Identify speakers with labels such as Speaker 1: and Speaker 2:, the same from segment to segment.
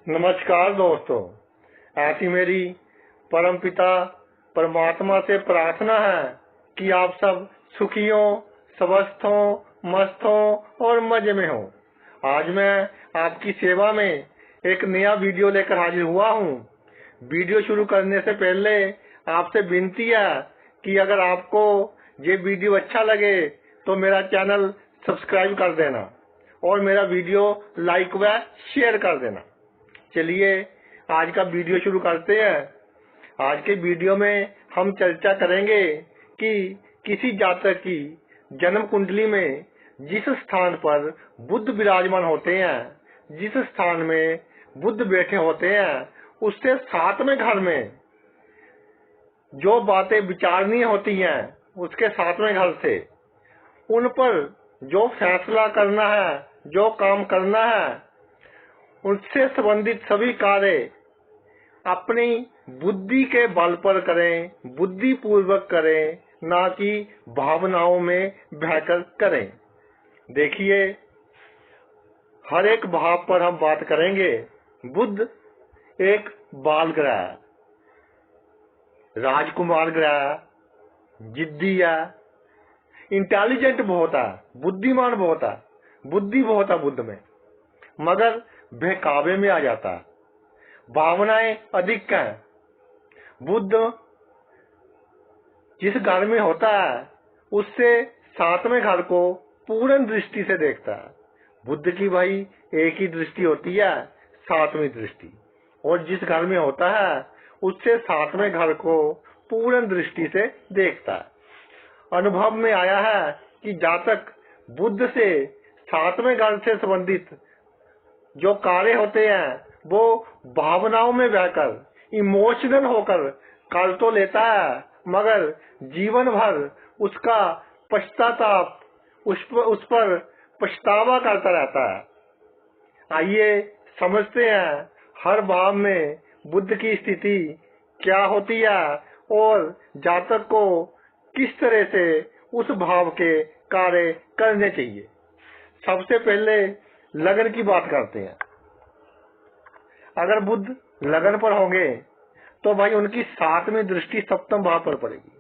Speaker 1: नमस्कार दोस्तों, ऐसी मेरी परमपिता परमात्मा से प्रार्थना है कि आप सब सुखी हो, स्वस्थ हो, मस्त हो और मजे में हो। आज मैं आपकी सेवा में एक नया वीडियो लेकर हाजिर हुआ हूँ। वीडियो शुरू करने से पहले आपसे विनती है कि अगर आपको ये वीडियो अच्छा लगे तो मेरा चैनल सब्सक्राइब कर देना और मेरा वीडियो लाइक व शेयर कर देना। चलिए आज का वीडियो शुरू करते हैं। आज के वीडियो में हम चर्चा करेंगे कि किसी जातक की जन्म कुंडली में जिस स्थान पर बुध विराजमान होते हैं, जिस स्थान में बुध बैठे होते हैं, उससे 7वें घर में जो बातें विचारनीय होती हैं, उसके 7वें घर से उन पर जो फैसला करना है, जो काम करना है, उससे संबंधित सभी कार्य अपनी बुद्धि के बल पर करें, बुद्धि पूर्वक करें, ना कि भावनाओं में बहकर करें। देखिए, हर एक भाव पर हम बात करेंगे। बुध एक बाल ग्रह है, राजकुमार ग्रह है, जिद्दी है, इंटेलिजेंट बहुत है, बुद्धिमान बहुत है, बुद्धि बहुत है बुध में, मगर बहकावे में आ जाता है, भावनाएं अधिक हैं। बुध जिस घर में होता है उससे 7वें घर को पूर्ण दृष्टि से देखता है। बुध की भाई एक ही दृष्टि होती है, 7वीं दृष्टि, और जिस घर में होता है उससे 7वें घर को पूर्ण दृष्टि से देखता है। अनुभव में आया है कि जातक बुध से 7वें घर से संबंधित जो कार्य होते हैं वो भावनाओं में बहकर इमोशनल होकर कर तो लेता है, मगर जीवन भर उसका पश्चाताप, उस पर पछतावा करता रहता है। आइए समझते हैं हर भाव में बुध की स्थिति क्या होती है और जातक को किस तरह से उस भाव के कार्य करने चाहिए। सबसे पहले लगन की बात करते हैं। अगर बुध लगन पर होंगे तो भाई उनकी 7वीं दृष्टि 7वें भाव पर पड़ेगी।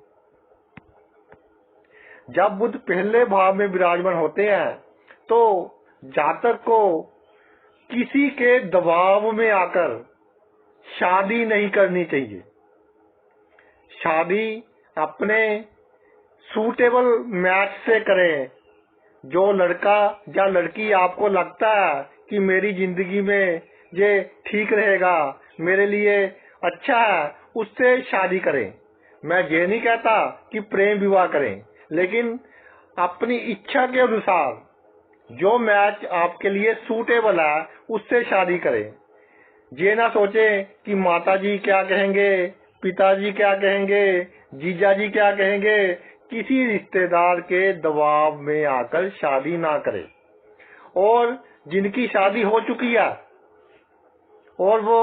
Speaker 1: जब बुध पहले भाव में विराजमान होते हैं तो जातक को किसी के दबाव में आकर शादी नहीं करनी चाहिए। शादी अपने सूटेबल मैच से करें। जो लड़का या लड़की आपको लगता है कि मेरी जिंदगी में ये ठीक रहेगा, मेरे लिए अच्छा है, उससे शादी करें। मैं ये नहीं कहता कि प्रेम विवाह करें, लेकिन अपनी इच्छा के अनुसार जो मैच आपके लिए सूटेबल है उससे शादी करें। ये ना सोचें कि माताजी क्या कहेंगे, पिताजी क्या कहेंगे, जीजाजी क्या कहेंगे। किसी रिश्तेदार के दबाव में आकर शादी ना करें। और जिनकी शादी हो चुकी है और वो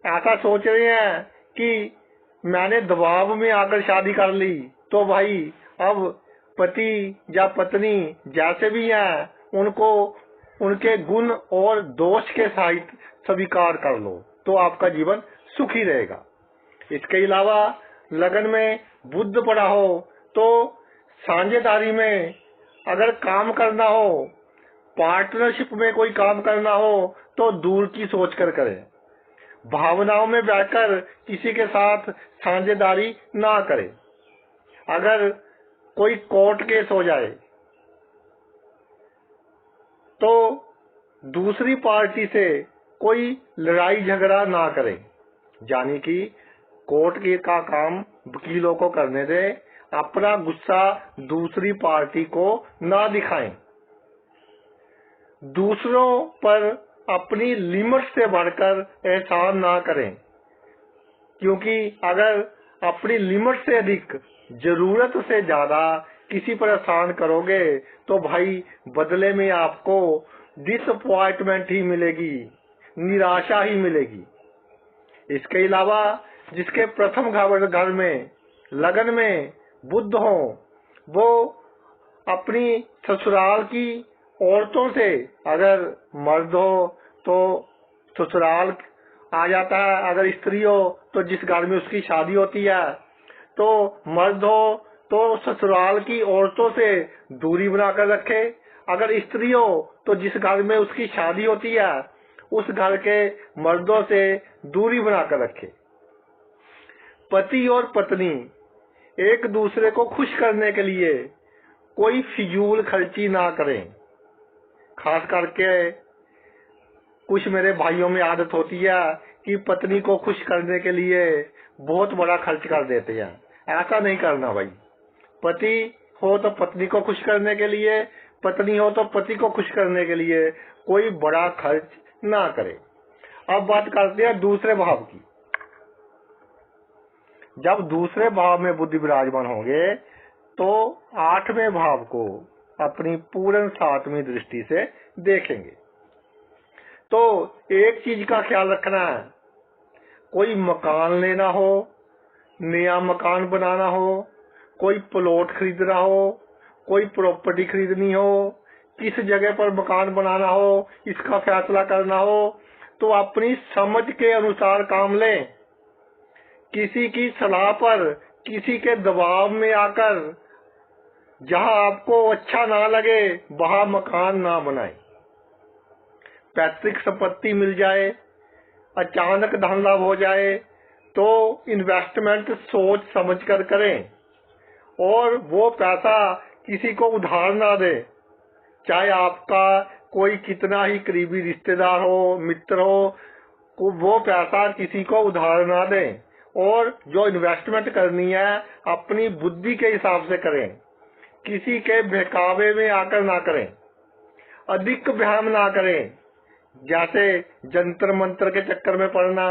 Speaker 1: ऐसा सोच रहे हैं कि मैंने दबाव में आकर शादी कर ली, तो भाई अब पति या पत्नी जैसे भी हैं उनको उनके गुण और दोष के सहित स्वीकार कर लो, तो आपका जीवन सुखी रहेगा। इसके अलावा लगन में बुध पड़ा हो तो साझेदारी में अगर काम करना हो, पार्टनरशिप में कोई काम करना हो तो दूर की सोच कर करें। भावनाओं में बहकर किसी के साथ साझेदारी ना करें। अगर कोई कोर्ट केस हो जाए तो दूसरी पार्टी से कोई लड़ाई झगड़ा ना करें। यानी कि कोर्ट के का काम वकीलों को करने दें, अपना गुस्सा दूसरी पार्टी को ना दिखाएं। दूसरों पर अपनी लिमिट से बढ़कर एहसान ना करें, क्योंकि अगर अपनी लिमिट से अधिक, जरूरत से ज्यादा किसी पर एहसान करोगे तो भाई बदले में आपको डिसअपॉइंटमेंट ही मिलेगी, निराशा ही मिलेगी। इसके अलावा जिसके प्रथम घर में लगन में बुध हो, वो अपनी ससुराल की औरतों से, अगर मर्द हो तो ससुराल आ जाता है। अगर स्त्री हो तो जिस घर में उसकी शादी होती है, तो मर्द हो तो ससुराल की औरतों से दूरी बनाकर रखे। अगर स्त्री हो तो जिस घर में उसकी शादी होती है उस घर के मर्दों से दूरी बनाकर रखे। पति और पत्नी एक दूसरे को खुश करने के लिए कोई फिजूल खर्ची ना करें। खास करके कुछ मेरे भाइयों में आदत होती है कि पत्नी को खुश करने के लिए बहुत बड़ा खर्च कर देते हैं। ऐसा नहीं करना भाई। पति हो तो पत्नी को खुश करने के लिए, पत्नी हो तो पति को खुश करने के लिए कोई बड़ा खर्च ना करे। अब बात करते हैं दूसरे भाव की। जब दूसरे भाव में बुद्धि विराजमान होंगे तो आठवें भाव को अपनी पूर्ण सातवीं दृष्टि से देखेंगे। तो एक चीज का ख्याल रखना है, कोई मकान लेना हो, नया मकान बनाना हो, कोई प्लॉट खरीदना हो, कोई प्रॉपर्टी खरीदनी हो, किस जगह पर मकान बनाना हो, इसका फैसला करना हो, तो अपनी समझ के अनुसार काम लें। किसी की सलाह पर, किसी के दबाव में आकर जहां आपको अच्छा ना लगे वहां मकान ना बनाएं। पैतृक संपत्ति मिल जाए, अचानक धन लाभ हो जाए तो इन्वेस्टमेंट सोच समझ कर करें और वो पैसा किसी को उधार ना दें। चाहे आपका कोई कितना ही करीबी रिश्तेदार हो, मित्र हो, वो पैसा किसी को उधार ना दें। और जो इन्वेस्टमेंट करनी है अपनी बुद्धि के हिसाब से करें, किसी के बहकावे में आकर ना करें, अधिक व्यायाम ना करें। जैसे जंतर मंत्र के चक्कर में पड़ना,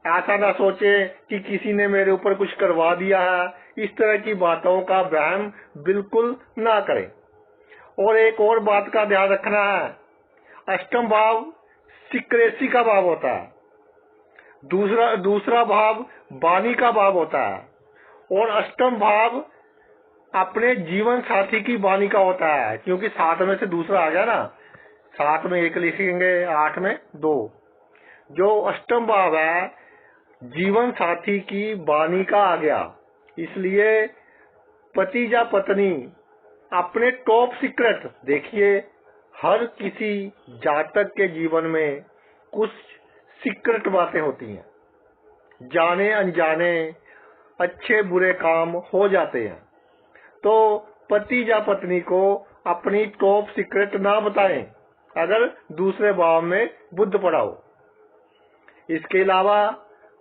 Speaker 1: ऐसा ना सोचे कि किसी ने मेरे ऊपर कुछ करवा दिया है, इस तरह की बातों का वहम बिल्कुल ना करें। और एक और बात का ध्यान रखना है, अष्टम भाव सिक्रेसी का भाव होता है, दूसरा भाव वाणी का भाव होता है, और अष्टम भाव अपने जीवन साथी की वाणी का होता है। क्योंकि 7 में से दूसरा आ गया ना, 7 में 1 लिखेंगे, 8 में 2। जो अष्टम भाव है जीवन साथी की वाणी का आ गया। इसलिए पति या पत्नी अपने टॉप सीक्रेट, देखिए हर किसी जातक के जीवन में कुछ सीक्रेट बातें होती हैं, जाने अनजाने अच्छे बुरे काम हो जाते हैं। तो पति या पत्नी को अपनी टॉप सीक्रेट ना बताएं अगर दूसरे भाव में बुध पड़ा हो। इसके अलावा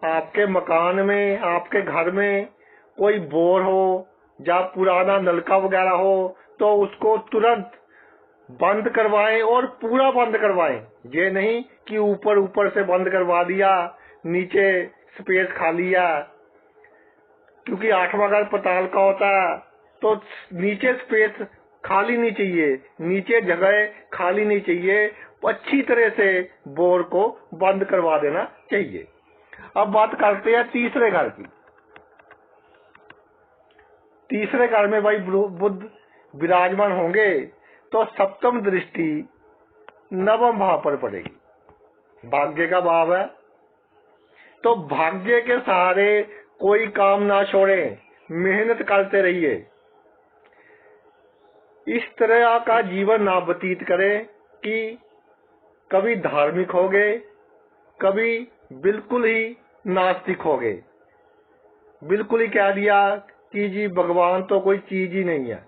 Speaker 1: आपके मकान में, आपके घर में कोई बोर हो या पुराना नलका वगैरह हो तो उसको तुरंत बंद करवाएं और पूरा बंद करवाएं। ये नहीं कि ऊपर ऊपर से बंद करवा दिया, नीचे स्पेस खाली है। क्योंकि 8वां घर पताल का होता है तो नीचे स्पेस खाली नहीं चाहिए, नीचे जगह खाली नहीं चाहिए। अच्छी तरह से बोर को बंद करवा देना चाहिए। अब बात करते हैं तीसरे घर की। तीसरे घर में भाई बुध विराजमान होंगे तो सप्तम दृष्टि नवम भाव पर पड़ेगी। भाग्य का भाव है तो भाग्य के सहारे कोई काम ना छोड़ें, मेहनत करते रहिए। इस तरह का जीवन ना व्यतीत करें कि कभी धार्मिक हो गए, कभी बिल्कुल ही नास्तिक हो गए, बिल्कुल ही कह दिया कि जी भगवान तो कोई चीज ही नहीं है।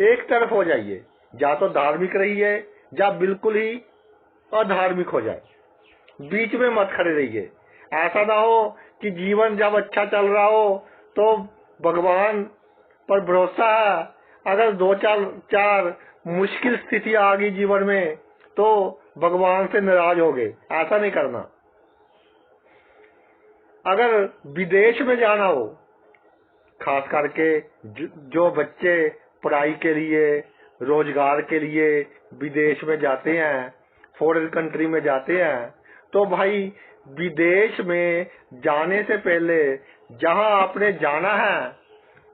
Speaker 1: एक तरफ हो जाइए, या तो धार्मिक रहिए या बिल्कुल ही अधार्मिक हो जाए, बीच में मत खड़े रहिए। ऐसा ना हो कि जीवन जब अच्छा चल रहा हो तो भगवान पर भरोसा है, अगर 2-4 मुश्किल स्थिति आ गई जीवन में तो भगवान से नाराज हो गए। ऐसा नहीं करना। अगर विदेश में जाना हो, खास करके जो बच्चे पढ़ाई के लिए, रोजगार के लिए विदेश में जाते हैं, फॉरेन कंट्री में जाते हैं, तो भाई विदेश में जाने से पहले जहां आपने जाना है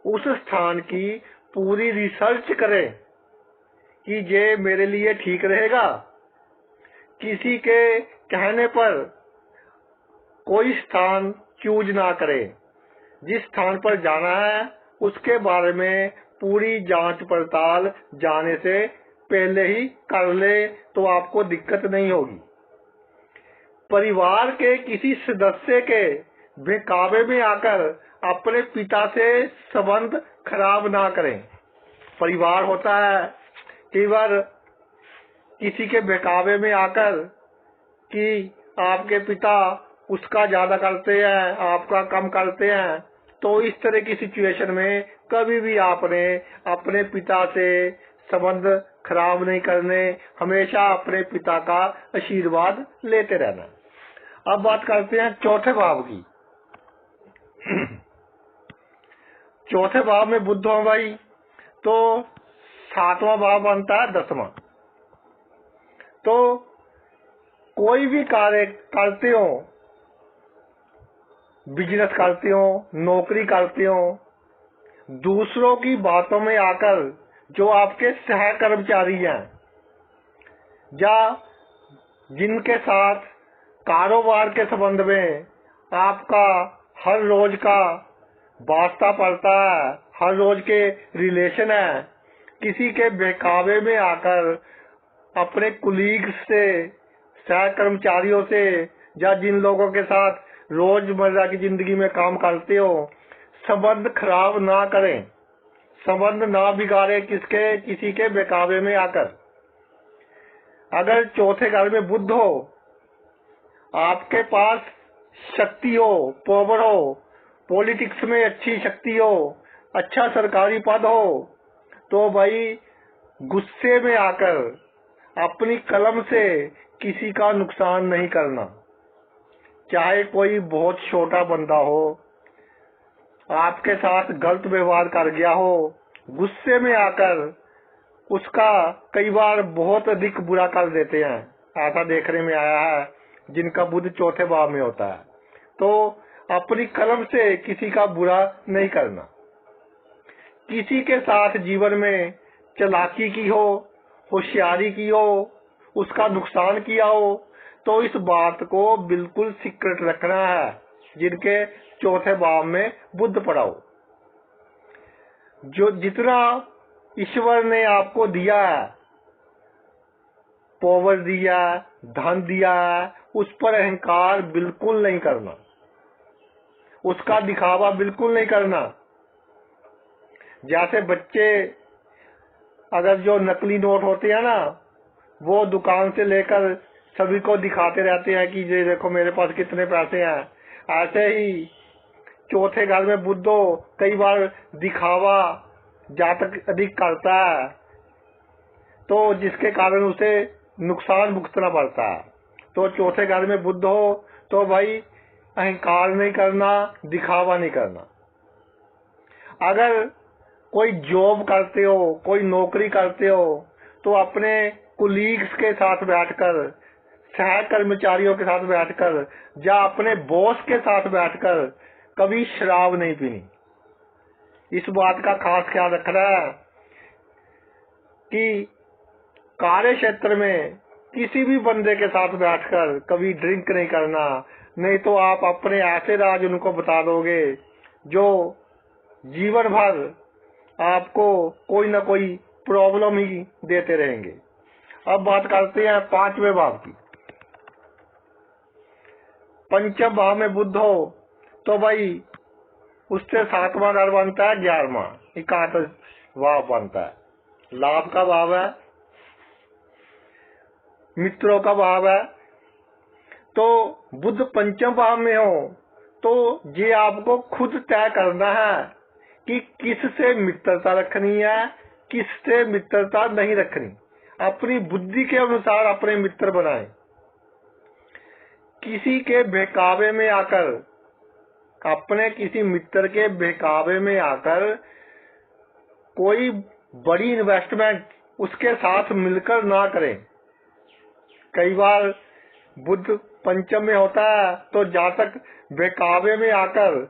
Speaker 1: उस स्थान की पूरी रिसर्च करें कि ये मेरे लिए ठीक रहेगा। किसी के कहने पर कोई स्थान चूज ना करें। जिस स्थान पर जाना है उसके बारे में पूरी जांच पड़ताल जाने से पहले ही कर ले तो आपको दिक्कत नहीं होगी। परिवार के किसी सदस्य के बहकावे में आकर अपने पिता से संबंध खराब ना करें। परिवार होता है, कई बार किसी के बहकावे में आकर कि आपके पिता उसका ज्यादा करते हैं, आपका कम करते हैं, तो इस तरह की सिचुएशन में कभी भी आपने अपने पिता से संबंध खराब नहीं करने, हमेशा अपने पिता का आशीर्वाद लेते रहना। अब बात करते हैं चौथे भाव की। चौथे भाव में बुध हो भाई, तो सातवां भाव बनता है 10वां। तो कोई भी कार्य करते हो, बिजनेस करते हो, नौकरी करते हो, दूसरों की बातों में आकर जो आपके सह कर्मचारी हैं या जिनके साथ कारोबार के संबंध में आपका हर रोज का वास्ता पड़ता है, हर रोज के रिलेशन है, किसी के बहकावे में आकर अपने कुलीग्स से, सह कर्मचारियों से या जिन लोगों के साथ रोजमर्रा की जिंदगी में काम करते हो, संबंध खराब ना करें, संबंध ना बिगाड़े किसी के बहकावे में आकर। अगर चौथे घर में बुध हो, आपके पास शक्ति हो, पावर हो, पॉलिटिक्स में अच्छी शक्ति हो, अच्छा सरकारी पद हो, तो भाई गुस्से में आकर अपनी कलम से किसी का नुकसान नहीं करना। चाहे कोई बहुत छोटा बंदा हो, आपके साथ गलत व्यवहार कर गया हो, गुस्से में आकर उसका कई बार बहुत अधिक बुरा कर देते हैं। ऐसा देखने में आया है जिनका बुध चौथे भाव में होता है। तो अपनी कलम से किसी का बुरा नहीं करना। किसी के साथ जीवन में चालाकी की हो, होशियारी की हो, उसका नुकसान किया हो, तो इस बात को बिल्कुल सीक्रेट रखना है जिनके चौथे भाव में बुध पड़ा हो। जो जितना ईश्वर ने आपको दिया है, पावर दिया, धन दिया है, उस पर अहंकार बिल्कुल नहीं करना, उसका दिखावा बिल्कुल नहीं करना। जैसे बच्चे अगर जो नकली नोट होते हैं ना, वो दुकान से लेकर सभी को दिखाते रहते हैं कि ये देखो मेरे पास कितने पैसे हैं। ऐसे ही चौथे घर में बुद्धो कई बार दिखावा जातक अधिक करता है, तो जिसके कारण उसे नुकसान भुगतना पड़ता है। तो चौथे घर में बुद्ध हो तो भाई अहंकार नहीं करना, दिखावा नहीं करना। अगर कोई जॉब करते हो, कोई नौकरी करते हो, तो अपने कुलीग्स के साथ बैठकर, सह कर्मचारियों के साथ बैठकर या अपने बॉस के साथ बैठकर कभी शराब नहीं पीनी। इस बात का खास ख्याल रखना है कि कार्य क्षेत्र में किसी भी बंदे के साथ बैठकर कभी ड्रिंक नहीं करना, नहीं तो आप अपने ऐसे राज उनको बता दोगे जो जीवन भर आपको कोई ना कोई प्रॉब्लम ही देते रहेंगे। अब बात करते हैं पांचवें भाव की। पंचम भाव में बुध हो तो भाई उससे सातवां घर बनता है 11वां, 61 भाव बनता है। लाभ का भाव है, मित्रों का भाव है। तो बुध पंचम भाव में हो तो ये आपको खुद तय करना है कि किससे मित्रता रखनी है, किससे मित्रता नहीं रखनी। अपनी बुद्धि के अनुसार अपने मित्र बनाएं। किसी के बहकावे में आकर, अपने किसी मित्र के बहकावे में आकर कोई बड़ी इन्वेस्टमेंट उसके साथ मिलकर ना करें। कई बार बुध पंचम में होता है तो जातक बहकावे में आकर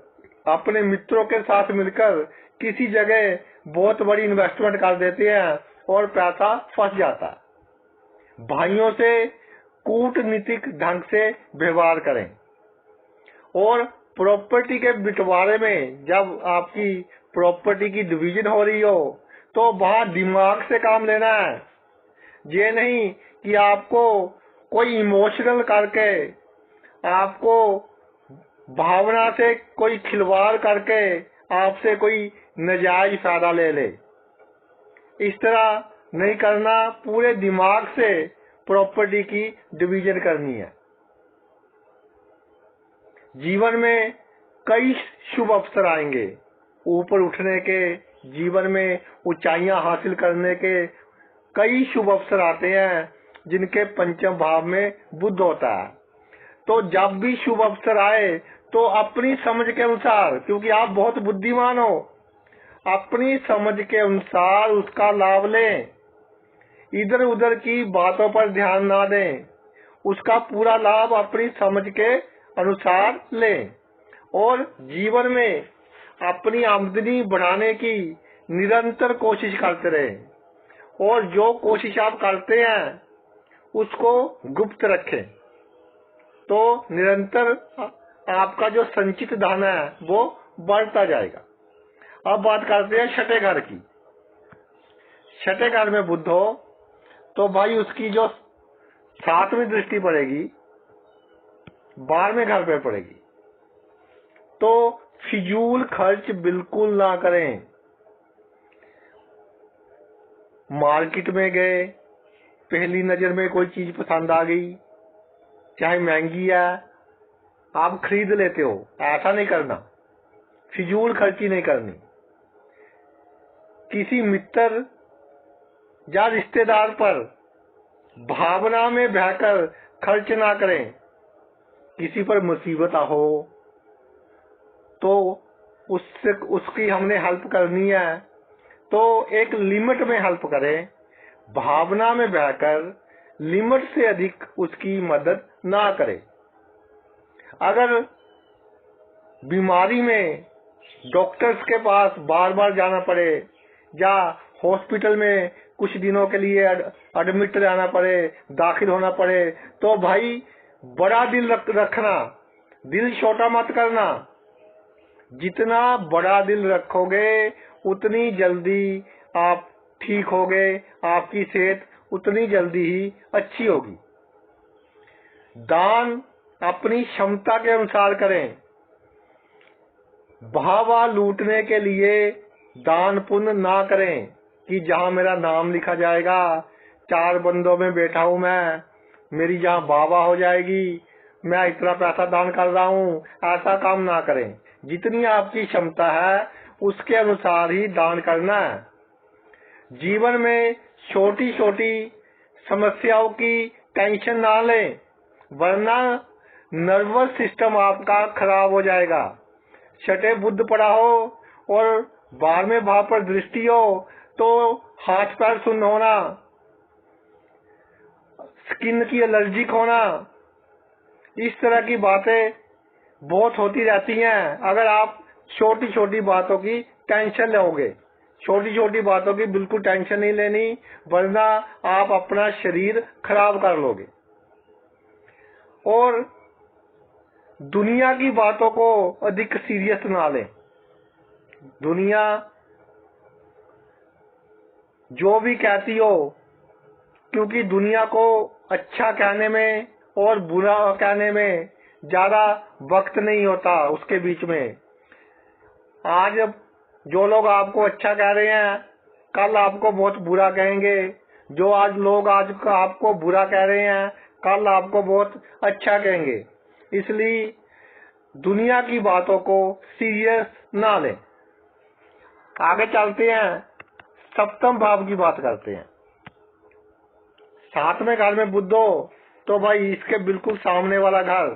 Speaker 1: अपने मित्रों के साथ मिलकर किसी जगह बहुत बड़ी इन्वेस्टमेंट कर देते हैं और पैसा फंस जाता है। भाइयों से कूटनीतिक ढंग से व्यवहार करें। और प्रॉपर्टी के बंटवारे में जब आपकी प्रॉपर्टी की डिवीजन हो रही हो तो वहां दिमाग से काम लेना है। ये नहीं कि आपको कोई इमोशनल करके, आपको भावना से कोई खिलवाड़ करके आपसे कोई नाजायज फायदा ले ले। इस तरह नहीं करना, पूरे दिमाग से प्रॉपर्टी की डिवीजन करनी है। जीवन में कई शुभ अवसर आएंगे, ऊपर उठने के, जीवन में ऊंचाइयां हासिल करने के कई शुभ अवसर आते हैं जिनके पंचम भाव में बुध होता है। तो जब भी शुभ अवसर आए तो अपनी समझ के अनुसार, क्योंकि आप बहुत बुद्धिमान हो, अपनी समझ के अनुसार उसका लाभ लें। इधर उधर की बातों पर ध्यान ना दें, उसका पूरा लाभ अपनी समझ के अनुसार लें। और जीवन में अपनी आमदनी बढ़ाने की निरंतर कोशिश करते रहें। और जो कोशिश आप करते हैं उसको गुप्त रखें, तो निरंतर आपका जो संचित धन है वो बढ़ता जाएगा। अब बात करते हैं छठे घर की। छठे घर में बुध हो तो भाई उसकी जो 7वीं दृष्टि पड़ेगी 12वें घर पे पड़ेगी। तो फिजूल खर्च बिल्कुल ना करें। मार्केट में गए, पहली नजर में कोई चीज पसंद आ गई, चाहे महंगी है, आप खरीद लेते हो, ऐसा नहीं करना। फिजूल खर्ची नहीं करनी। किसी मित्र या रिश्तेदार पर भावना में बहकर खर्च ना करें। किसी पर मुसीबत हो तो उसकी हमने हेल्प करनी है तो एक लिमिट में हेल्प करें। भावना में बहकर लिमिट से अधिक उसकी मदद ना करें। अगर बीमारी में डॉक्टर्स के पास बार बार जाना पड़े या हॉस्पिटल में कुछ दिनों के लिए एडमिट रहना पड़े, दाखिल होना पड़े, तो भाई बड़ा दिल रखना, दिल छोटा मत करना। जितना बड़ा दिल रखोगे उतनी जल्दी आप ठीक होगे, आपकी सेहत उतनी जल्दी ही अच्छी होगी। दान अपनी क्षमता के अनुसार करें। भावा लूटने के लिए दान पुण्य ना करें कि जहां मेरा नाम लिखा जाएगा, 4 बंदों में बैठा हूं मैं, मेरी जहां वाहवा हो जाएगी, मैं इतना पैसा दान कर रहा हूं, ऐसा काम ना करें। जितनी आपकी क्षमता है उसके अनुसार ही दान करना है। जीवन में छोटी छोटी समस्याओं की टेंशन ना लें, वरना नर्वस सिस्टम आपका खराब हो जाएगा। छठे बुध पड़ा हो और 12वें भाव पर दृष्टि हो तो हाथ पैर सुन्न होना, स्किन की एलर्जिक होना, इस तरह की बातें बहुत होती रहती हैं। अगर आप छोटी छोटी बातों की टेंशन लोगे, छोटी छोटी बातों की बिल्कुल टेंशन नहीं लेनी, वरना आप अपना शरीर खराब कर लोगे। और दुनिया की बातों को अधिक सीरियस ना लें। दुनिया जो भी कहती हो, क्योंकि दुनिया को अच्छा कहने में और बुरा कहने में ज्यादा वक्त नहीं होता उसके बीच में। आज जो लोग आपको अच्छा कह रहे हैं कल आपको बहुत बुरा कहेंगे, जो आज लोग आज आपको बुरा कह रहे हैं कल आपको बहुत अच्छा कहेंगे। इसलिए दुनिया की बातों को सीरियस ना लें। आगे चलते हैं, सप्तम भाव की बात करते हैं। 7वें घर में बुध हो तो भाई इसके बिल्कुल सामने वाला घर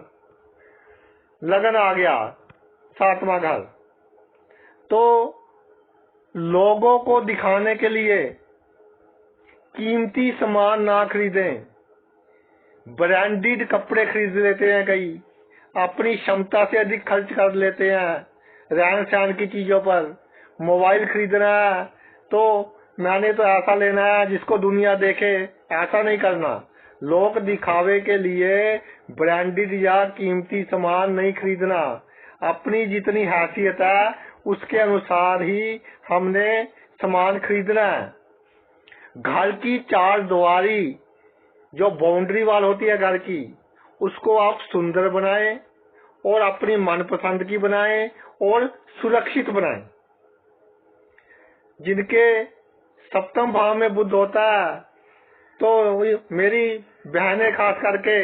Speaker 1: लगन आ गया, 7वां घर। तो लोगों को दिखाने के लिए कीमती सामान ना खरीदें। ब्रांडेड कपड़े खरीद लेते हैं, कई अपनी क्षमता से अधिक खर्च कर लेते हैं रहन सहन की चीजों पर। मोबाइल खरीदना है तो मैंने तो ऐसा लेना है जिसको दुनिया देखे, ऐसा नहीं करना। लोक दिखावे के लिए ब्रांडेड या कीमती सामान नहीं खरीदना। अपनी जितनी हैसियत है उसके अनुसार ही हमने सामान खरीदना है। घर की चार दीवारी जो बाउंड्री वॉल होती है घर की, उसको आप सुंदर बनाएं और अपनी मनपसंद की बनाएं और सुरक्षित बनाएं। जिनके सप्तम भाव में बुध होता है तो मेरी बहनें खास करके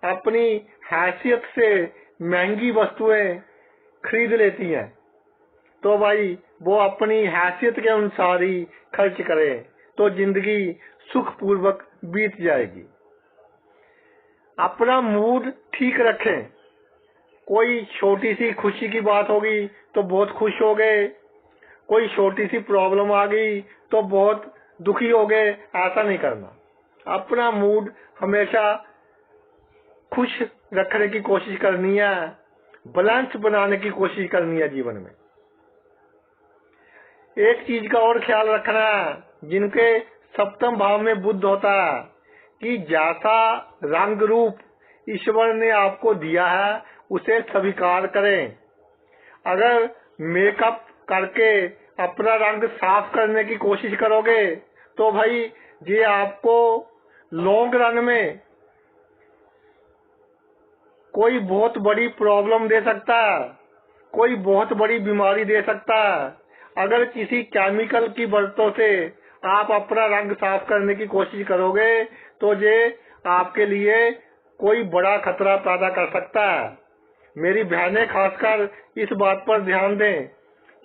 Speaker 1: अपनी हैसियत से महंगी वस्तुएं खरीद लेती हैं, तो भाई वो अपनी हैसियत के अनुसार ही खर्च करें तो जिंदगी सुखपूर्वक बीत जाएगी। अपना मूड ठीक रखें। कोई छोटी सी खुशी की बात होगी तो बहुत खुश हो गए, कोई छोटी सी प्रॉब्लम आ गई तो बहुत दुखी हो गए, ऐसा नहीं करना। अपना मूड हमेशा खुश रखने की कोशिश करनी है, बैलेंस बनाने की कोशिश करनी है जीवन में। एक चीज का और ख्याल रखना है, जिनके सप्तम भाव में बुध होता है, कि जैसा रंग रूप ईश्वर ने आपको दिया है उसे स्वीकार करें। अगर मेकअप करके अपना रंग साफ करने की कोशिश करोगे तो भाई ये आपको लॉन्ग रन में कोई बहुत बड़ी प्रॉब्लम दे सकता है, कोई बहुत बड़ी बीमारी दे सकता है। अगर किसी केमिकल की बरतों से आप अपना रंग साफ करने की कोशिश करोगे तो ये आपके लिए कोई बड़ा खतरा पैदा कर सकता है। मेरी बहनें खासकर इस बात पर ध्यान दें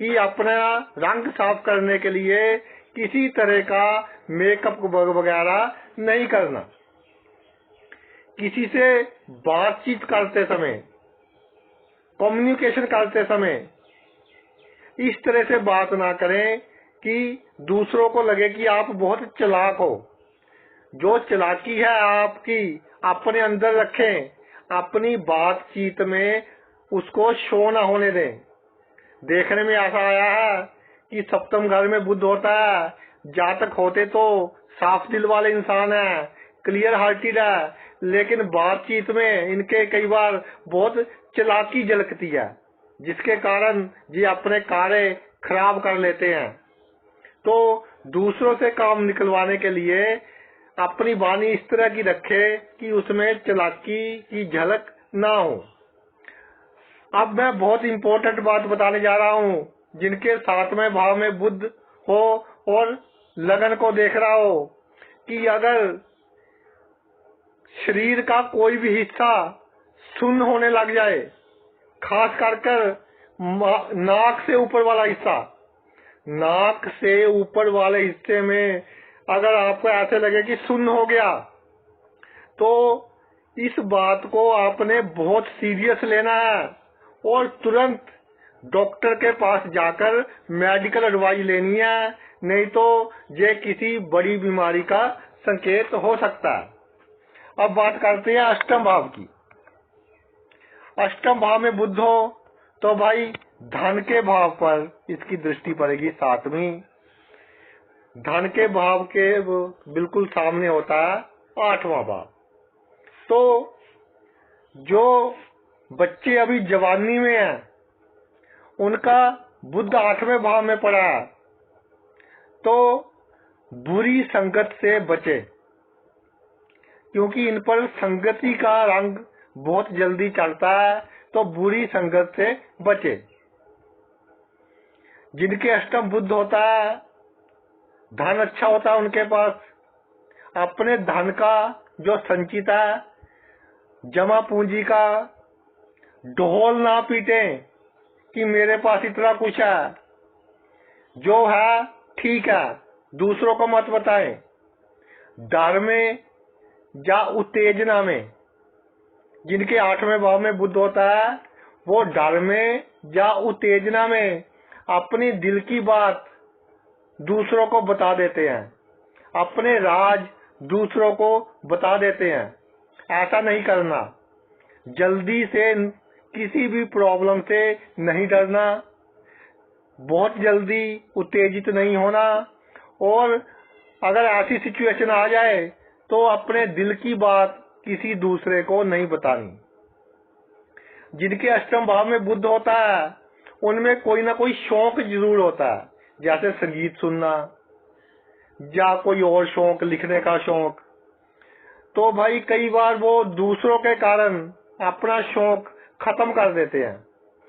Speaker 1: कि अपना रंग साफ करने के लिए किसी तरह का मेकअप वगैरह नहीं करना। किसी से बातचीत करते समय, कम्युनिकेशन करते समय इस तरह से बात ना करें कि दूसरों को लगे कि आप बहुत चालाक हो। जो चालाकी है आपकी अपने अंदर रखें, अपनी बातचीत में उसको शो ना होने दें। देखने में ऐसा आया है कि सप्तम घर में बुध होता है, जातक होते तो साफ दिल वाले इंसान है, क्लियर हार्टेड है, लेकिन बातचीत में इनके कई बार बहुत चालाकी झलकती है, जिसके कारण ये अपने कार्य खराब कर लेते हैं। तो दूसरों से काम निकलवाने के लिए अपनी वाणी इस तरह की रखे कि उसमें चालाकी की झलक ना हो। अब मैं बहुत इंपॉर्टेंट बात बताने जा रहा हूँ। जिनके सातवें भाव में बुध हो और लगन को देख रहा हो कि अगर शरीर का कोई भी हिस्सा सुन्न होने लग जाए, खास कर नाक से ऊपर वाला हिस्सा, नाक से ऊपर वाले हिस्से में अगर आपको ऐसे लगे कि सुन्न हो गया, तो इस बात को आपने बहुत सीरियस लेना है और तुरंत डॉक्टर के पास जाकर मेडिकल एडवाइस लेनी है, नहीं तो ये किसी बड़ी बीमारी का संकेत हो सकता है। अब बात करते हैं अष्टम भाव की। अष्टम भाव में बुध हो तो भाई धन के भाव पर इसकी दृष्टि पड़ेगी, सातवीं। धन के भाव के बिल्कुल सामने होता है आठवां भाव। तो जो बच्चे अभी जवानी में हैं उनका बुध आठवें भाव में पड़ा है, तो बुरी संगत से बचे, क्योंकि इन पर संगति का रंग बहुत जल्दी चढ़ता है, तो बुरी संगत से बचे। जिनके अष्टम बुध होता है, धन अच्छा होता है उनके पास, अपने धन का जो संचित है, जमा पूंजी का ढोल ना पीटे कि मेरे पास इतना कुछ है। जो है ठीक है, दूसरों को मत बताएं। डर में या उत्तेजना में, जिनके आठवें भाव में बुध होता है, वो डर में या उत्तेजना में अपनी दिल की बात दूसरों को बता देते हैं, अपने राज दूसरों को बता देते हैं। ऐसा नहीं करना। जल्दी से किसी भी प्रॉब्लम से नहीं डरना, बहुत जल्दी उत्तेजित नहीं होना, और अगर ऐसी सिचुएशन आ जाए तो अपने दिल की बात किसी दूसरे को नहीं बतानी। जिनके अष्टम भाव में बुध होता है उनमें कोई ना कोई शौक जरूर होता है, जैसे संगीत सुनना या कोई और शौक, लिखने का शौक। तो भाई कई बार वो दूसरों के कारण अपना शौक खत्म कर देते हैं,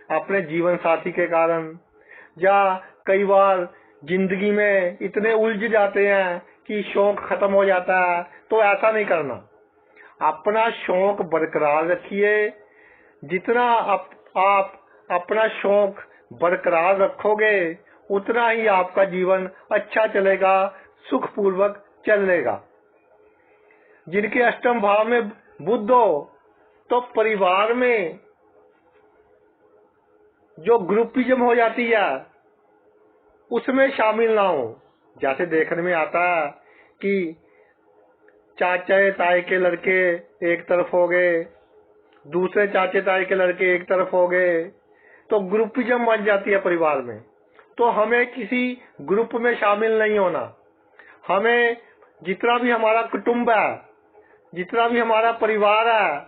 Speaker 1: अपने जीवन साथी के कारण, या कई बार जिंदगी में इतने उलझ जाते हैं कि शौक खत्म हो जाता है। तो ऐसा नहीं करना, अपना शौक बरकरार रखिए। जितना आप अपना शौक बरकरार रखोगे उतना ही आपका जीवन अच्छा चलेगा, सुखपूर्वक चलेगा। जिनके अष्टम भाव में बुध हो तो परिवार में जो ग्रुपिज्म हो जाती है उसमें शामिल ना हो। जैसे देखने में आता है कि चाचा ताए के लड़के एक तरफ हो गए, दूसरे चाचे ताए के लड़के एक तरफ हो गए, तो ग्रुपिज्म बन जाती है परिवार में। तो हमें किसी ग्रुप में शामिल नहीं होना। हमें जितना भी हमारा कुटुंब है, जितना भी हमारा परिवार है,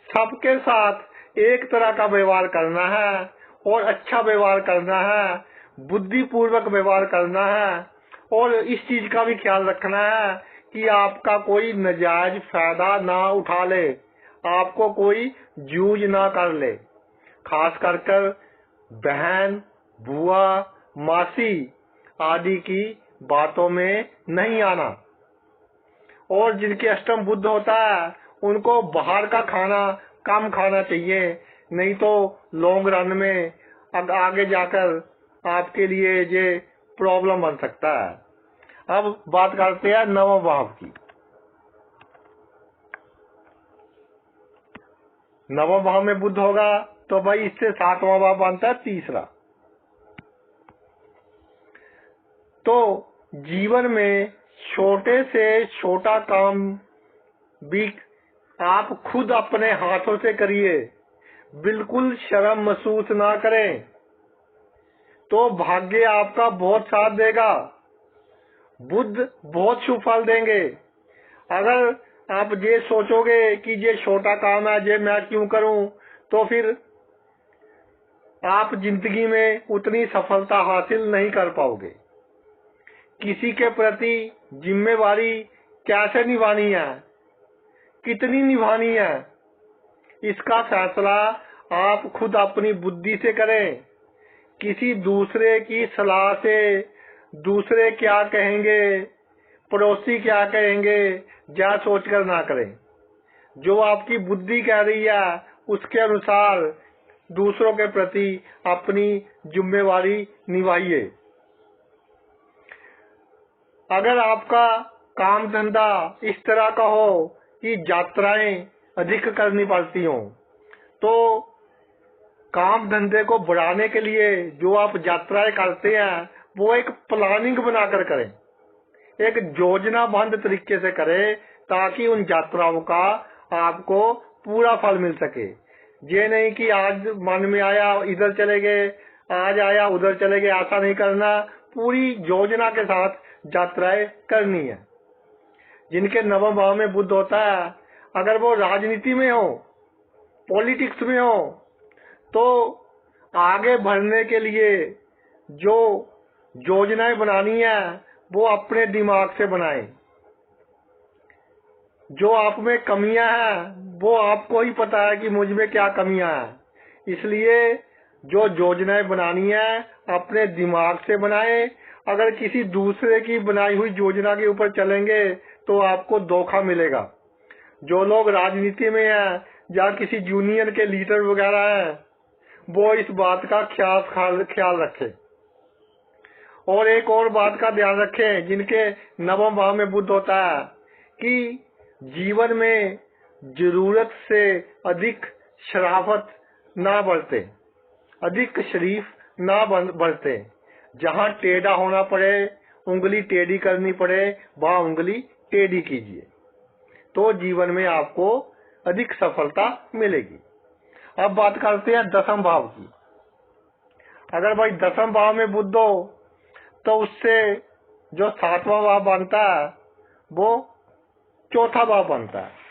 Speaker 1: सबके साथ एक तरह का व्यवहार करना है और अच्छा व्यवहार करना है, बुद्धिपूर्वक व्यवहार करना है। और इस चीज का भी ख्याल रखना है कि आपका कोई नाजायज फायदा ना उठा ले, आपको कोई जूझ ना कर ले। खास कर बहन, बुआ, मासी आदि की बातों में नहीं आना। और जिनके अष्टम बुध होता है उनको बाहर का खाना कम खाना चाहिए, नहीं तो लॉन्ग रन में आगे जाकर आपके लिए ये प्रॉब्लम बन सकता है। अब बात करते हैं नवम भाव की। नवम भाव में बुध होगा तो भाई इससे सातवां भाव बनता है तीसरा। तो जीवन में छोटे से छोटा काम भी आप खुद अपने हाथों से करिए, बिल्कुल शर्म महसूस ना करें, तो भाग्य आपका बहुत साथ देगा, बुध बहुत शुभ फल देंगे। अगर आप ये सोचोगे कि ये छोटा काम है, ये मैं क्यों करूं, तो फिर आप जिंदगी में उतनी सफलता हासिल नहीं कर पाओगे। किसी के प्रति जिम्मेवारी कैसे निभानी है, कितनी निभानी है, इसका फैसला आप खुद अपनी बुद्धि से करें। किसी दूसरे की सलाह से दूसरे क्या कहेंगे, पड़ोसी क्या कहेंगे, जा सोचकर ना करें। जो आपकी बुद्धि कह रही है उसके अनुसार दूसरों के प्रति अपनी जिम्मेवारी निभाइए। अगर आपका काम धंधा इस तरह का हो कि यात्राएं अधिक करनी पड़ती हो, तो काम धंधे को बढ़ाने के लिए जो आप यात्राएं करते हैं वो एक प्लानिंग बनाकर करें, एक योजनाबद्ध तरीके से करें, ताकि उन यात्राओं का आपको पूरा फल मिल सके। ये नहीं कि आज मन में आया इधर चले गए, आज आया उधर चले गए, ऐसा नहीं करना। पूरी योजना के साथ यात्राएं करनी है। जिनके नवम भाव में बुध होता है, अगर वो राजनीति में हो, पॉलिटिक्स में हो, तो आगे बढ़ने के लिए जो योजनाएं बनानी है वो अपने दिमाग से बनाएं। जो आप में कमियां हैं वो आपको ही पता है कि मुझ में क्या कमियां हैं, इसलिए जो योजनाएं बनानी है अपने दिमाग से बनाएं। अगर किसी दूसरे की बनाई हुई योजना के ऊपर चलेंगे तो आपको धोखा मिलेगा। जो लोग राजनीति में हैं या किसी यूनियन के लीडर वगैरह हैं, वो इस बात का ख्याल रखें। और एक और बात का ध्यान रखें, जिनके नवम भाव में बुध होता है, कि जीवन में जरूरत से अधिक शराफत ना बरते, अधिक शरीफ ना बरते। जहाँ टेढ़ा होना पड़े, उंगली टेढ़ी करनी पड़े, वहाँ उंगली टेढ़ी कीजिए, तो जीवन में आपको अधिक सफलता मिलेगी। अब बात करते हैं दसम भाव की। अगर भाई दसम भाव में बुध हो तो उससे जो सातवां भाव बनता है वो चौथा भाव बनता है।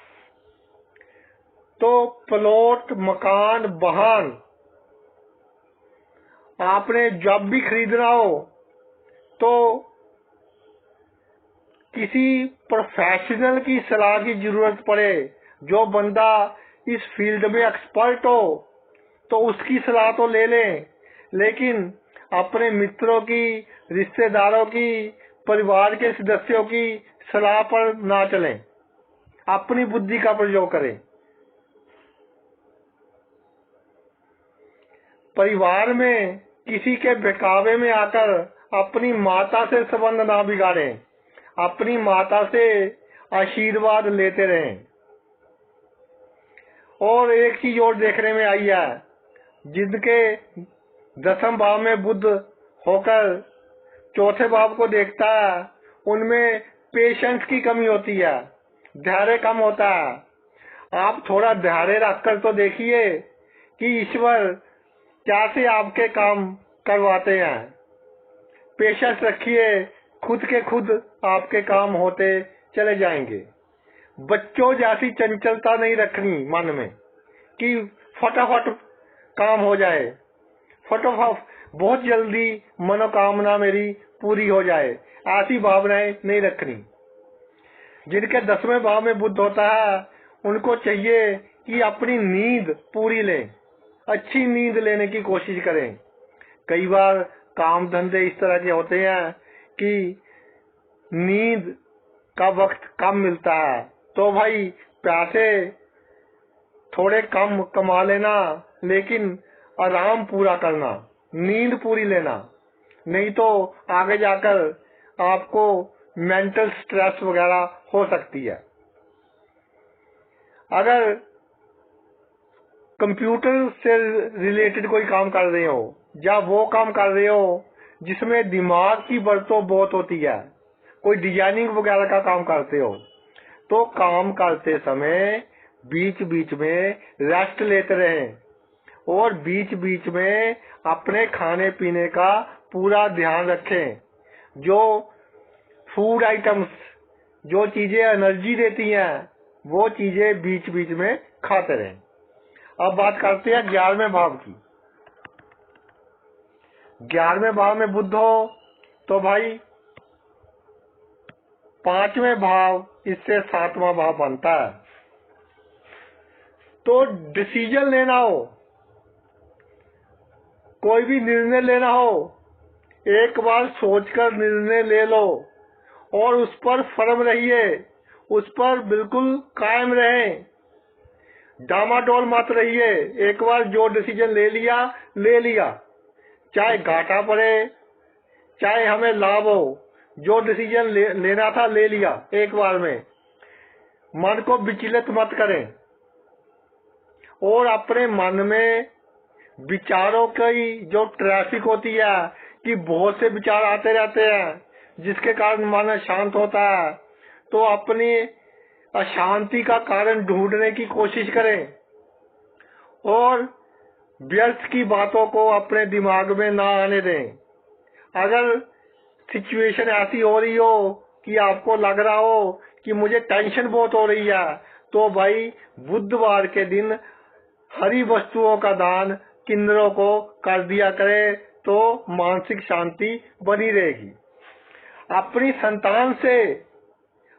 Speaker 1: तो प्लॉट, मकान, वाहन आपने जब भी खरीदना हो तो किसी प्रोफेशनल की सलाह की जरूरत पड़े, जो बंदा इस फील्ड में एक्सपर्ट हो तो उसकी सलाह तो ले लें, लेकिन अपने मित्रों की, रिश्तेदारों की, परिवार के सदस्यों की सलाह पर ना चलें, अपनी बुद्धि का प्रयोग करें। परिवार में किसी के बहकावे में आकर अपनी माता से संबंध ना बिगाड़ें, अपनी माता से आशीर्वाद लेते रहें। और एक चीज और देखने में आई है, जिनके 10वें भाव में बुध होकर चौथे भाव को देखता है, उनमें पेशेंस की कमी होती है, धैर्य कम होता है। आप थोड़ा धैर्य रखकर तो देखिए कि ईश्वर कैसे आपके काम करवाते हैं। पेशेंस रखिए, खुद के खुद आपके काम होते चले जाएंगे। बच्चों जैसी चंचलता नहीं रखनी मन में कि फटाफट काम हो जाए, फटाफट बहुत जल्दी मनोकामना मेरी पूरी हो जाए, ऐसी भावनाएं नहीं रखनी। जिनके 10वें भाव में बुध होता है, उनको चाहिए कि अपनी नींद पूरी लें, अच्छी नींद लेने की कोशिश करें। कई बार काम धंधे इस तरह के होते हैं कि नींद का वक्त कम मिलता है, तो भाई पैसे थोड़े कम कमा लेना, लेकिन आराम पूरा करना, नींद पूरी लेना, नहीं तो आगे जाकर आपको मेंटल स्ट्रेस वगैरह हो सकती है। अगर कंप्यूटर से रिलेटेड कोई काम कर रहे हो या वो काम कर रहे हो जिसमें दिमाग की बरतों बहुत होती है, कोई डिजाइनिंग वगैरह का काम करते हो, तो काम करते समय बीच बीच में रेस्ट लेते रहें और बीच बीच में अपने खाने पीने का पूरा ध्यान रखें। जो फूड आइटम्स, जो चीजें एनर्जी देती हैं, वो चीजें बीच बीच में खाते रहें। अब बात करते हैं 11वें भाव की। 11वें भाव में बुध हो तो भाई 5वें भाव इससे 7वां भाव बनता है। तो डिसीजन लेना हो, कोई भी निर्णय लेना हो, एक बार सोचकर निर्णय ले लो और उस पर फर्म रहिए, उस पर बिल्कुल कायम रहें, डामाडोल मत रहिए। एक बार जो डिसीजन ले लिया, चाहे घाटा पड़े चाहे हमें लाभ हो, जो डिसीजन लेना था ले लिया एक बार में। मन को विचलित मत करें और अपने मन में विचारों की जो ट्रैफिक होती है कि बहुत से विचार आते रहते हैं, जिसके कारण मन अशांत होता है, तो अपनी अशांति का कारण ढूंढने की कोशिश करें और व्यर्थ की बातों को अपने दिमाग में ना आने दें। अगर सिचुएशन ऐसी हो रही हो कि आपको लग रहा हो कि मुझे टेंशन बहुत हो रही है, तो भाई बुधवार के दिन हरी वस्तुओं का दान किन्नरों को कर दिया करे तो मानसिक शांति बनी रहेगी। अपनी संतान से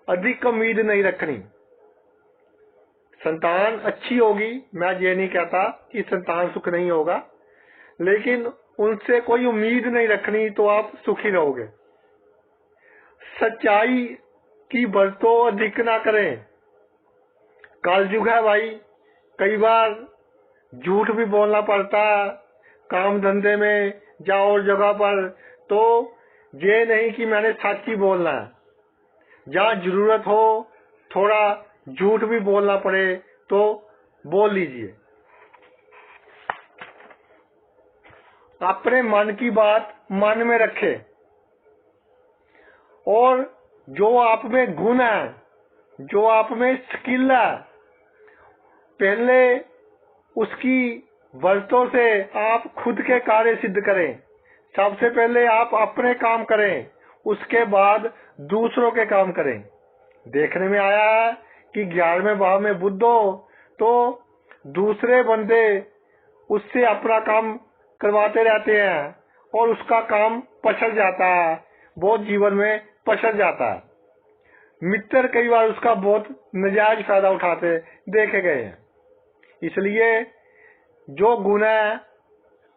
Speaker 1: अधिक उम्मीद नहीं रखनी। संतान अच्छी होगी, मैं ये नहीं कहता कि संतान सुख नहीं होगा, लेकिन उनसे कोई उम्मीद नहीं रखनी तो आप सुखी रहोगे। सच्चाई की बरतों अधिक ना करें। कलयुग है भाई, कई बार झूठ भी बोलना पड़ता है काम धंधे में या और जगह पर, तो ये नहीं कि मैंने सच ही बोलना है। जहाँ जरूरत हो थोड़ा झूठ भी बोलना पड़े तो बोल लीजिए। अपने मन की बात मन में रखें और जो आप में गुण है, जो आप में स्किल है, पहले उसकी वरतों से आप खुद के कार्य सिद्ध करें। सबसे पहले आप अपने काम करें, उसके बाद दूसरों के काम करें। देखने में आया है कि 11वें भाव में बुध हो तो दूसरे बंदे उससे अपना काम करवाते रहते हैं और उसका काम पछड़ जाता है, बहुत जीवन में पछड़ जाता है। मित्र कई बार उसका बहुत नाजायज फायदा उठाते देखे गए हैं। इसलिए जो गुण है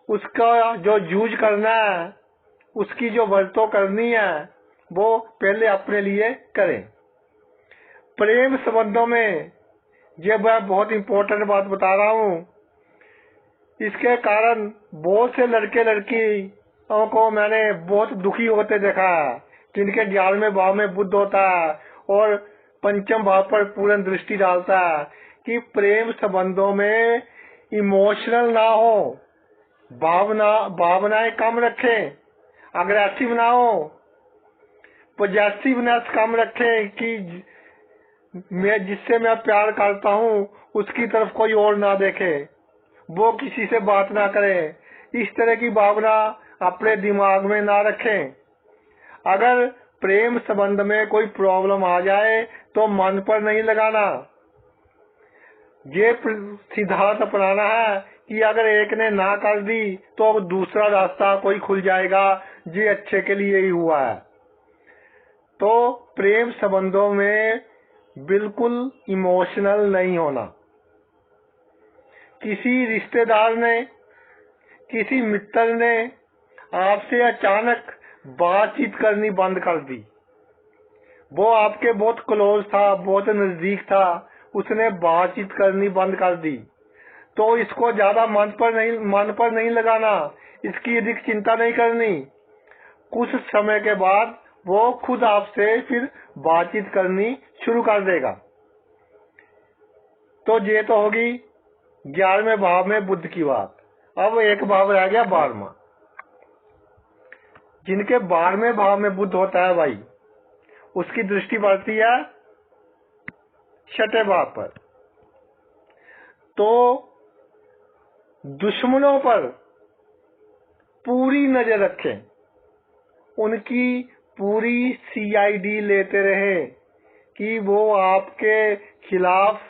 Speaker 1: उसका जो यूज करना है, उसकी जो वर्तों करनी है वो पहले अपने लिए करें। प्रेम संबंधों में ये मैं बहुत इंपॉर्टेंट बात बता रहा हूँ। इसके कारण बहुत से लड़के लड़कियों को मैंने बहुत दुखी होते देखा है, जिनके 11वें भाव में बुध होता है और पंचम भाव पर पूर्ण दृष्टि डालता है, कि प्रेम संबंधों में इमोशनल ना हो, भावनाएं कम रखें, अग्रेसिव ना हो, पॉजिटिवनेस कम रखें कि जिससे मैं प्यार करता हूँ उसकी तरफ कोई और ना देखे, वो किसी से बात ना करे, इस तरह की भावना अपने दिमाग में ना रखें। अगर प्रेम संबंध में कोई प्रॉब्लम आ जाए तो मन पर नहीं लगाना। ये सिद्धांत अपनाना है कि अगर एक ने ना कर दी तो दूसरा रास्ता कोई खुल जाएगा, ये अच्छे के लिए ही हुआ है। तो प्रेम संबंधों में बिल्कुल इमोशनल नहीं होना। किसी रिश्तेदार ने, किसी मित्र ने आपसे अचानक बातचीत करनी बंद कर दी, वो आपके बहुत क्लोज था, बहुत नजदीक था, उसने बातचीत करनी बंद कर दी, तो इसको ज्यादा मन पर नहीं लगाना, इसकी अधिक चिंता नहीं करनी। कुछ समय के बाद वो खुद आपसे फिर बातचीत करनी शुरू कर देगा। तो ये तो होगी 11वें भाव में बुध की बात। अब एक भाव रह गया 12वां। जिनके 12वें भाव में बुध होता है भाई, उसकी दृष्टि पड़ती है 6ठे भाव पर। तो दुश्मनों पर पूरी नजर रखें, उनकी पूरी सीआईडी लेते रहे कि वो आपके खिलाफ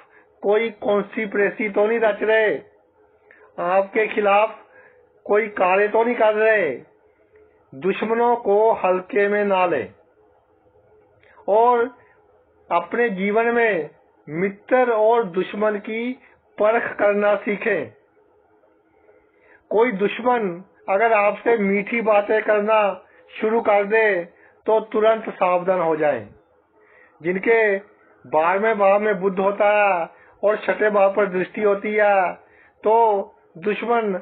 Speaker 1: कोई कॉन्स्पिरेसी तो नहीं रच रहे, आपके खिलाफ कोई कार्य तो नहीं कर रहे। दुश्मनों को हल्के में ना ले और अपने जीवन में मित्र और दुश्मन की परख करना सीखें। कोई दुश्मन अगर आपसे मीठी बातें करना शुरू कर दे तो तुरंत सावधान हो जाएं। जिनके 12वें भाव में बुध होता है और 6ठे भाव पर दृष्टि होती है, तो दुश्मन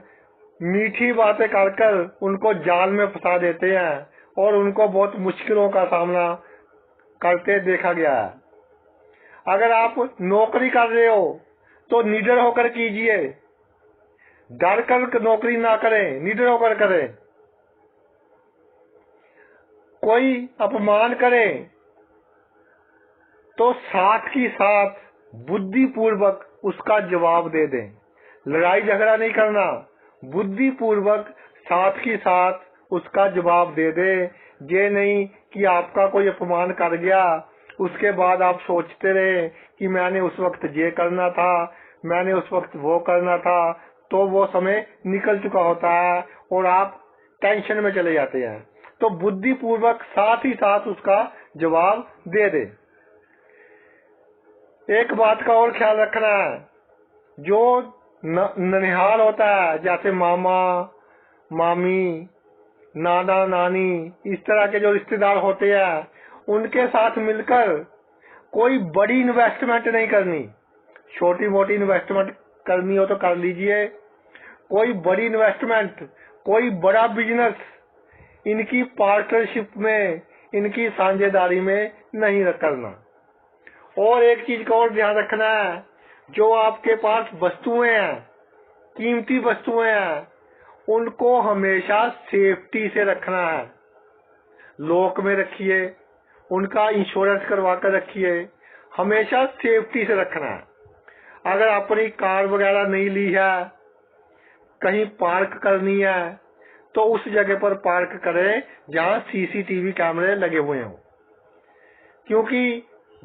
Speaker 1: मीठी बातें कर उनको जाल में फंसा देते हैं और उनको बहुत मुश्किलों का सामना करते देखा गया है। अगर आप नौकरी कर रहे हो तो निडर होकर कीजिए, डर कर नौकरी ना करें, निडर होकर करें। कोई अपमान करे तो साथ ही साथ बुद्धिपूर्वक उसका जवाब दे दें। लड़ाई झगड़ा नहीं करना, बुद्धिपूर्वक साथ ही साथ उसका जवाब दे दे। ये नहीं कि आपका कोई अपमान कर गया, उसके बाद आप सोचते रहे कि मैंने उस वक्त ये करना था, मैंने उस वक्त वो करना था, तो वो समय निकल चुका होता है और आप टेंशन में चले जाते हैं। तो बुद्धिपूर्वक साथ ही साथ उसका जवाब दे दे। एक बात का और ख्याल रखना है, जो ननिहाल होता है, जैसे मामा मामी, नाना नानी, इस तरह के जो रिश्तेदार होते हैं, उनके साथ मिलकर कोई बड़ी इन्वेस्टमेंट नहीं करनी। छोटी मोटी इन्वेस्टमेंट करनी हो तो कर लीजिए, कोई बड़ी इन्वेस्टमेंट, कोई बड़ा बिजनेस इनकी पार्टनरशिप में, इनकी साझेदारी में नहीं करना। और एक चीज का और ध्यान रखना है, जो आपके पास वस्तुएं हैं, कीमती वस्तुएं हैं, उनको हमेशा सेफ्टी से रखना है। लॉक में रखिए, उनका इंश्योरेंस करवा कर रखिए, हमेशा सेफ्टी से रखना है। अगर अपनी कार वगैरह नहीं ली है, कहीं पार्क करनी है, तो उस जगह पर पार्क करें जहां सीसीटीवी कैमरे लगे हुए हों, क्योंकि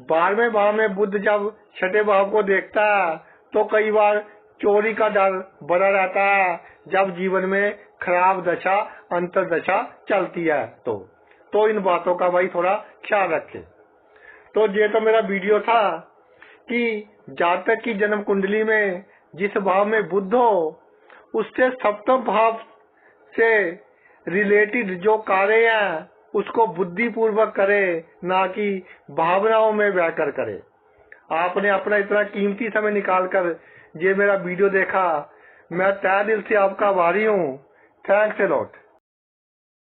Speaker 1: 12वें भाव में बुध जब छठे भाव को देखता है तो कई बार चोरी का डर बना रहता है जब जीवन में खराब दशा अंतर दशा चलती है। तो इन बातों का भाई थोड़ा ख्याल रखें। तो ये तो मेरा वीडियो था कि जातक की जन्म कुंडली में जिस भाव में बुध हो उससे सप्तम भाव से रिलेटेड जो कार्य है उसको बुद्धि पूर्वक करे, ना कि भावनाओं में बहकर करे। आपने अपना इतना कीमती समय निकालकर ये मेरा वीडियो देखा, मैं तहे दिल से आपका आभारी हूँ। Thanks a lot.